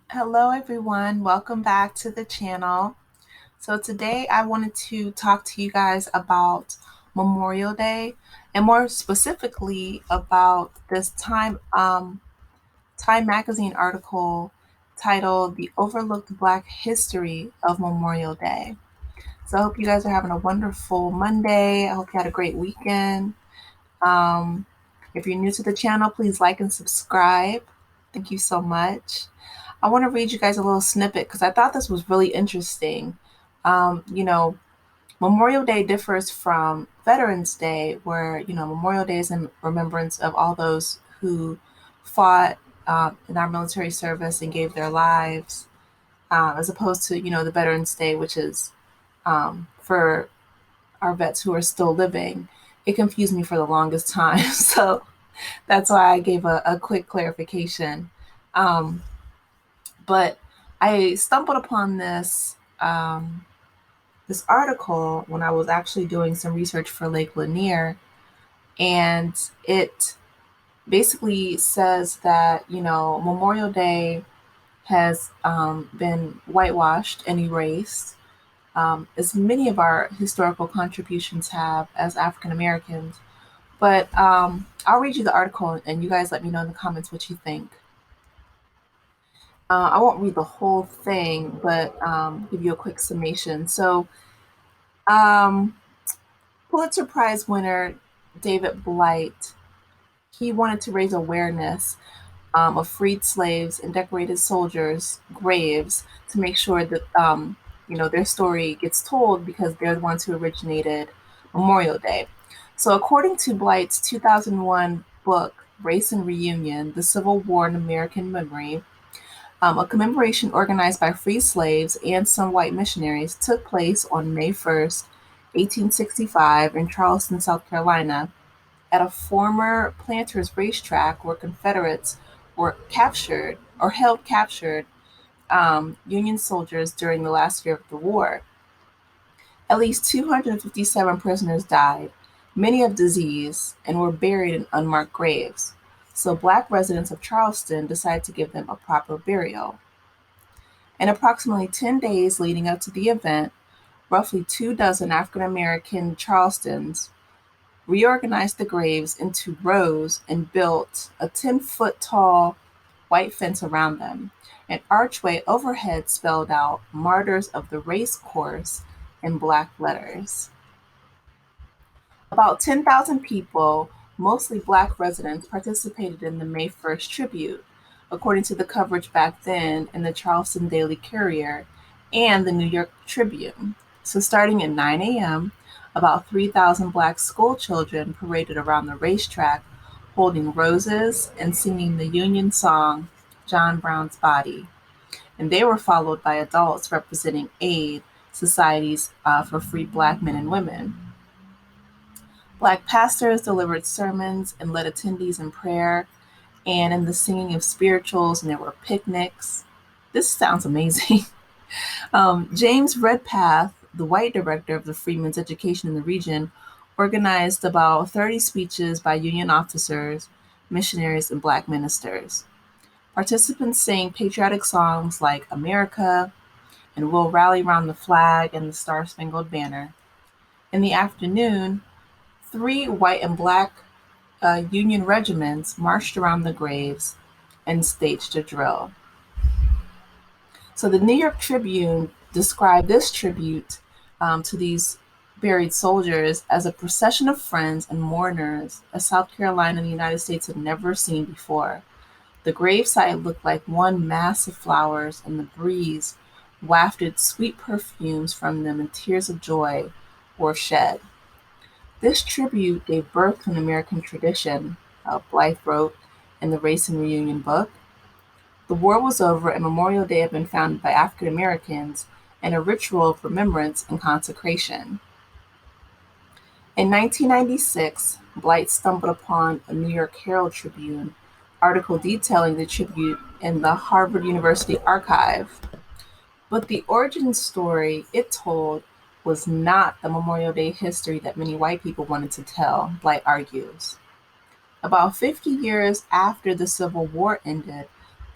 Hello, everyone. Welcome back to the channel. So, today I wanted to talk to you guys about Memorial Day and more specifically about this Time magazine article titled The Overlooked Black History of Memorial Day. So, I hope you guys are having a wonderful Monday. I hope you had a great weekend. Um, if you're new to the channel, please like and subscribe. Thank you so much. I want to read you guys a little snippet because I thought this was really interesting. Um, you know, Memorial Day differs from Veterans Day, where, Memorial Day is in remembrance of all those who fought in our military service and gave their lives, as opposed to, the Veterans Day, which is for our vets who are still living. It confused me for the longest time. So that's why I gave a quick clarification. Um, but I stumbled upon this article when I was actually doing some research for Lake Lanier, and it basically says that Memorial Day has been whitewashed and erased, as many of our historical contributions have as African Americans. But I'll read you the article, and you guys let me know in the comments what you think. I won't read the whole thing, but give you a quick summation. So, um, Pulitzer Prize winner David Blight, he wanted to raise awareness of freed slaves and decorated soldiers' graves to make sure that their story gets told because they're the ones who originated Memorial Day. So, according to Blight's 2001 book Race and Reunion: The Civil War in American Memory, a commemoration organized by free slaves and some white missionaries took place on May 1st, 1865, in Charleston, South Carolina, at a former planters' racetrack where Confederates were captured or held captured Union soldiers during the last year of the war. At least 257 prisoners died, many of disease, and were buried in unmarked graves. So black residents of Charleston decided to give them a proper burial. In approximately 10 days leading up to the event, roughly 2 dozen African American Charlestons reorganized the graves into rows and built a 10-foot tall white fence around them. An archway overhead spelled out "Martyrs of the Race Course" in black letters. About 10,000 people, mostly black residents, participated in the May 1st tribute, according to the coverage back then in the Charleston Daily Courier and the New York Tribune. So, starting at 9 a.m., about 3,000 black school children paraded around the racetrack, holding roses and singing the Union song, John Brown's Body. And they were followed by adults representing AID, societies for free black men and women. Black pastors delivered sermons and led attendees in prayer and in the singing of spirituals, and there were picnics. This sounds amazing. James Redpath, the white director of the Freedmen's Education in the region, organized about 30 speeches by Union officers, missionaries, and black ministers. Participants sang patriotic songs like "America" and "We'll Rally Round the Flag" and "The Star Spangled Banner." In the afternoon, three white and black Union regiments marched around the graves and staged a drill. So the New York Tribune described this tribute to these buried soldiers as a procession of friends and mourners, as South Carolina and the United States had never seen before. The gravesite looked like one mass of flowers, and the breeze wafted sweet perfumes from them, and tears of joy were shed. This tribute gave birth to an American tradition, Blythe wrote in the Race and Reunion book. The war was over, and Memorial Day had been founded by African Americans and a ritual of remembrance and consecration. In 1996, Blight stumbled upon a New York Herald Tribune article detailing the tribute in the Harvard University archive. But the origin story it told was not the Memorial Day history that many white people wanted to tell, Blight argues. About 50 years after the Civil War ended,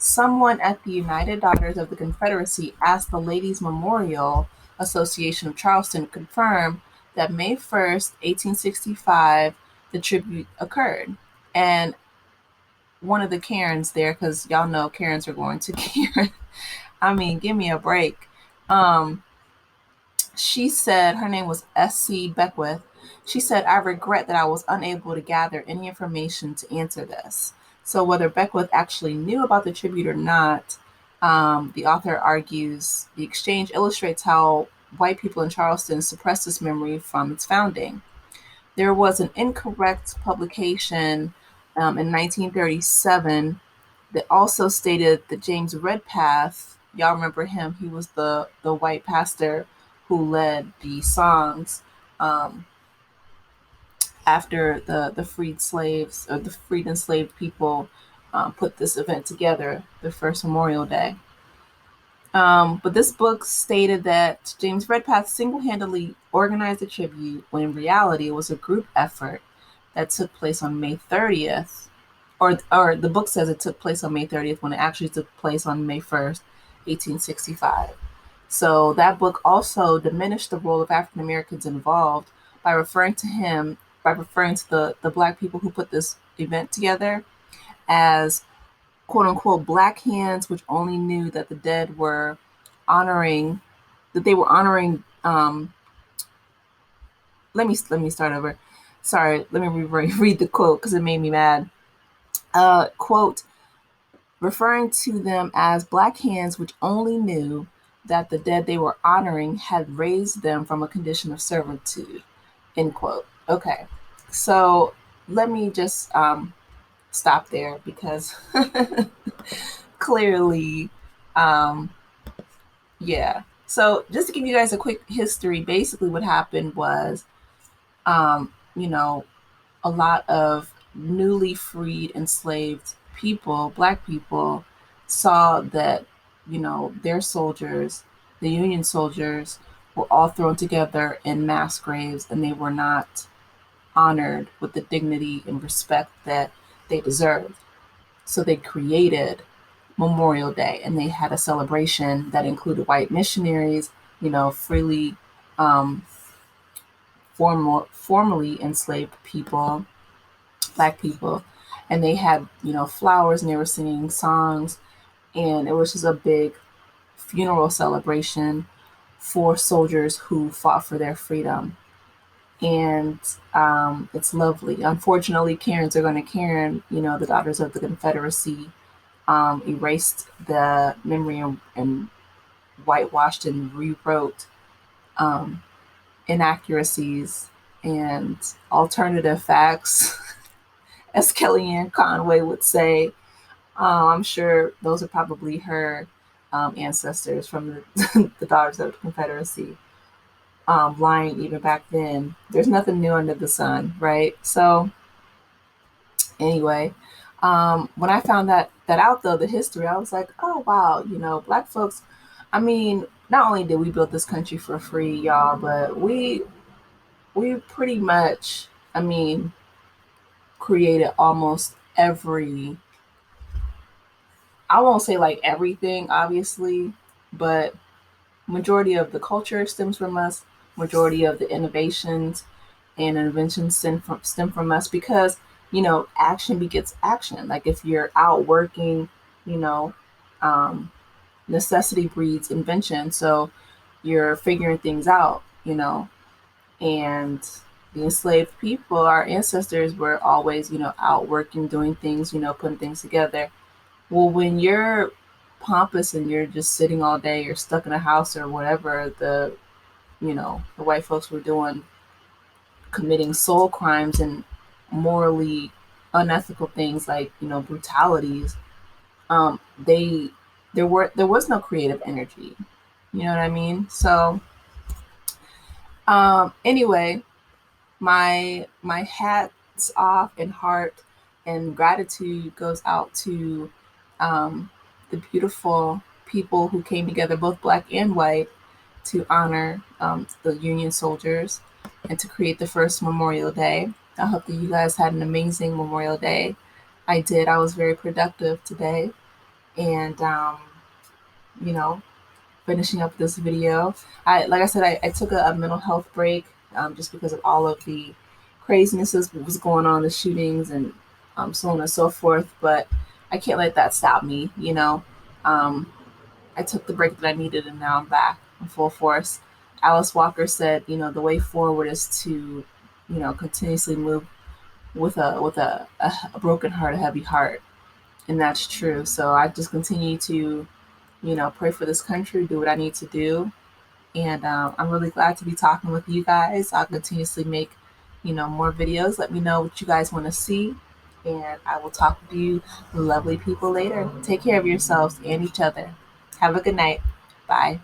Someone at the United Daughters of the Confederacy asked the Ladies Memorial Association of Charleston to confirm that May 1st, 1865, the tribute occurred. And one of the Karens there, because y'all know Karens are going to Karen. I mean, give me a break. Um, she said her name was S.C. Beckwith. She said, I regret that I was unable to gather any information to answer this. So, whether Beckwith actually knew about the tribute or not, the author argues the exchange illustrates how white people in Charleston suppressed this memory from its founding. There was an incorrect publication in 1937 that also stated that James Redpath, y'all remember him, he was the white pastor who led the songs um, after the freed slaves or the freed enslaved people put this event together, the first Memorial Day. But this book stated that James Redpath single handedly organized the tribute when in reality it was a group effort that took place on May 30th. Or the book says it took place on May 30th when it actually took place on May 1st, 1865. So that book also diminished the role of African Americans involved by referring to the black people who put this event together as quote unquote black hands, which only knew that the dead were honoring that they were honoring. Let me start over. Sorry, let me read the quote because it made me mad. Quote, referring to them as black hands, which only knew that the dead they were honoring had raised them from a condition of servitude. End quote. Okay, so let me just stop there because clearly, um, yeah. So just to give you guys a quick history, basically what happened was, you know, a lot of newly freed enslaved people, black people, saw that, their soldiers, the Union soldiers, were all thrown together in mass graves and they were not honored with the dignity and respect that they deserved. So they created Memorial Day and they had a celebration that included white missionaries, freely um, formerly enslaved people, black people, and they had, flowers and they were singing songs. And it was just a big funeral celebration for soldiers who fought for their freedom. And it's lovely. Unfortunately, Karens are going to Karen, the Daughters of the Confederacy erased the memory and whitewashed and rewrote um, inaccuracies and alternative facts, as Kellyanne Conway would say. I'm sure those are probably her ancestors from the Daughters of the Confederacy, lying even back then. There's nothing new under the sun, right? So anyway, when I found that out though, the history, I was like, oh wow, black folks. I mean, not only did we build this country for free, y'all, but we pretty much, I mean, created almost every. I won't say like everything, obviously, but majority of the culture stems from us. Majority of the innovations and inventions stem from us because action begets action. Like if you're out working, you know, um, necessity breeds invention. So you're figuring things out, and the enslaved people, our ancestors were always, out working, doing things, putting things together. Well, when you're pompous and you're just sitting all day, you're stuck in a house or whatever, the white folks were doing, committing soul crimes and morally unethical things like, brutalities. They there was no creative energy. You know what I mean? So anyway, my hats off and heart and gratitude goes out to um, the beautiful people who came together, both black and white, to honor the Union soldiers and to create the first Memorial Day. I hope that you guys had an amazing Memorial Day. I did. I was very productive today. And you know, finishing up this video. Like I said, I took a mental health break just because of all of the craziness that was going on, the shootings and so on and so forth. But I can't let that stop me. Um, I took the break that I needed, and now I'm back in full force. Alice Walker said, the way forward is to, continuously move with a broken heart, a heavy heart, and that's true. So I just continue to, pray for this country, do what I need to do, and I'm really glad to be talking with you guys. I'll continuously make, more videos. Let me know what you guys want to see, and I will talk with you, lovely people, later. Take care of yourselves and each other. Have a good night. Bye.